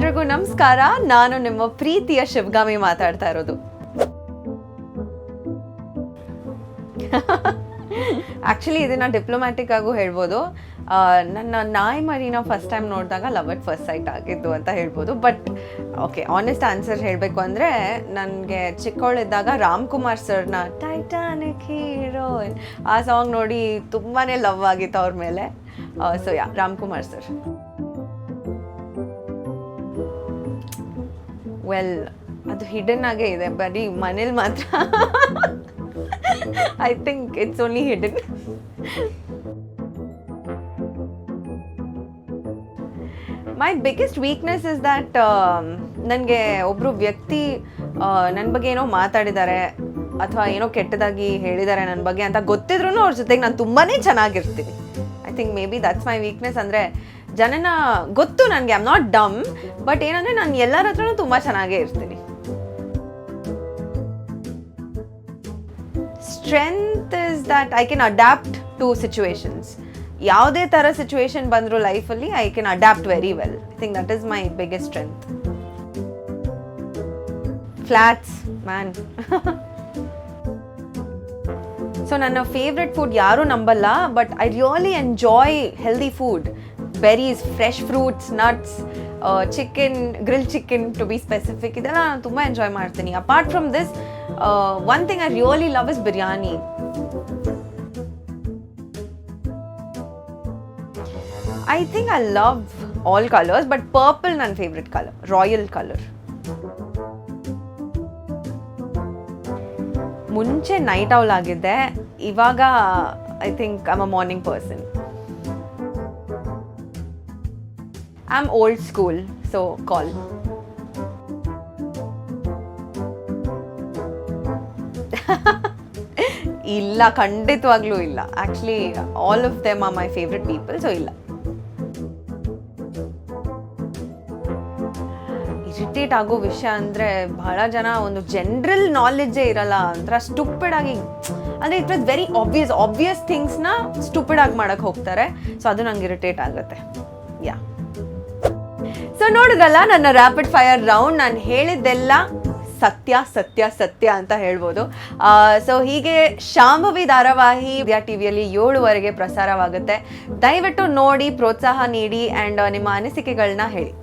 ಎಲ್ರಿಗೂ ನಮಸ್ಕಾರ. ನಾನು ನಿಮ್ಮ ಪ್ರೀತಿಯ ಶಿವಗಾಮಿ ಮಾತಾಡ್ತಾ ಇರೋದು. ಆ್ಯಕ್ಚುಲಿ ಇದನ್ನ ಡಿಪ್ಲೊಮ್ಯಾಟಿಕ್ ಆಗು ಹೇಳ್ಬೋದು. ನನ್ನ ನಾಯಿ ಮರಿನ ಫಸ್ಟ್ ಟೈಮ್ ನೋಡಿದಾಗ ಲವ್ ಅಟ್ ಫಸ್ಟ್ ಸೈಟ್ ಆಗಿದ್ದು ಅಂತ ಹೇಳ್ಬೋದು. ಬಟ್ ಓಕೆ, ಆನೆಸ್ಟ್ ಆನ್ಸರ್ ಹೇಳಬೇಕು ಅಂದರೆ ನನಗೆ ಚಿಕ್ಕವಳಿದ್ದಾಗ ರಾಮ್ಕುಮಾರ್ ಸರ್ನ ಟೈಟಾನಿಕ್ ಹೀರೋಯಿನ್ ಆ ಸಾಂಗ್ ನೋಡಿ ತುಂಬಾ ಲವ್ ಆಗಿತ್ತು ಅವ್ರ ಮೇಲೆ. So Ramkumar sir. ವೆಲ್, ಅದು ಹಿಡನ್ ಆಗೇ ಇದೆ, ಬರೀ ಮನೇಲಿ ಮಾತ್ರ. I think it's only hidden. My biggest weakness is that ನನಗೆ ಒಬ್ಬರು ವ್ಯಕ್ತಿ ನನ್ನ ಬಗ್ಗೆ ಏನೋ ಮಾತಾಡಿದ್ದಾರೆ ಅಥವಾ ಏನೋ ಕೆಟ್ಟದಾಗಿ ಹೇಳಿದ್ದಾರೆ ನನ್ನ ಬಗ್ಗೆ ಅಂತ ಗೊತ್ತಿದ್ರೂ ಅವ್ರ ಜೊತೆಗೆ ನಾನು ತುಂಬಾ ಚೆನ್ನಾಗಿರ್ತೀನಿ. I think maybe that's my weakness. ಅಂದರೆ ಜನನ ಗೊತ್ತು ನನಗೆ, I am not dumb, but ಏನಂದರೆ ನಾನು ಎಲ್ಲರ ಹತ್ರನೂ ತುಂಬ ಚೆನ್ನಾಗೇ ಇರ್ತೀನಿ. Strength is that I can adapt to situations. ಯಾವುದೇ ಥರ ಸಿಚುವೇಶನ್ ಬಂದರೂ ಲೈಫಲ್ಲಿ I can adapt very well. I think that is my biggest strength. Flats man. So ನನ್ನ ಫೇವ್ರೆಟ್ ಫುಡ್ ಯಾರೂ ನಂಬಲ್ಲ, but I really enjoy healthy food. Berries, fresh fruits, nuts, chicken, grill chicken to be specific, ಇದೆಲ್ಲ ನಾನು ತುಂಬ enjoy ಮಾಡ್ತೀನಿ. Apart from this, one thing I really love is biryani. I think I love all colors, but purple ನನ್ನ favourite colour, royal colour. ಮುಂಚೆ night owl ಆಗಿದ್ದೆ, ಇವಾಗ I think I am a morning person. I am old school, so call. ಇಲ್ಲ, ಖಂಡಿತವಾಗ್ಲೂ ಇಲ್ಲ. Actually all of them are my favourite people, so ಇಲ್ಲ. Irritate ಆಗೋ ವಿಷಯ ಅಂದರೆ ಬಹಳ ಜನ ಒಂದು ಜನರಲ್ ನಾಲೆಡ್ಜೇ ಇರಲ್ಲ, ಒಂಥರ ಸ್ಟುಪಿಡ್ ಆಗಿ, ಅಂದರೆ ಇಟ್ ವಾಸ್ ವೆರಿ ಆಬ್ವಿಯಸ್ ಥಿಂಗ್ಸ್ನ ಸ್ಟುಪಿಡ್ ಆಗಿ ಮಾಡೋಕ್ಕೆ ಹೋಗ್ತಾರೆ. ಸೊ ಅದು ನಂಗೆ ಇರಿಟೇಟ್ ಆಗುತ್ತೆ. ಯಾ. ಸೊ ನೋಡಿದ್ರಲ್ಲ ನನ್ನ ರ್ಯಾಪಿಡ್ ಫೈರ್ ರೌಂಡ್. ನಾನು ಹೇಳಿದ್ದೆಲ್ಲ ಸತ್ಯ ಸತ್ಯ ಸತ್ಯ ಅಂತ ಹೇಳ್ಬೋದು. ಸೊ ಹೀಗೆ ಶಾಂಭವಿ ಧಾರಾವಾಹಿ ವಿದ್ಯಾ ಟಿವಿಯಲ್ಲಿ 7:00 ಪ್ರಸಾರವಾಗುತ್ತೆ. ದಯವಿಟ್ಟು ನೋಡಿ, ಪ್ರೋತ್ಸಾಹ ನೀಡಿ ಆ್ಯಂಡ್ ನಿಮ್ಮ ಅನಿಸಿಕೆಗಳನ್ನ ಹೇಳಿ.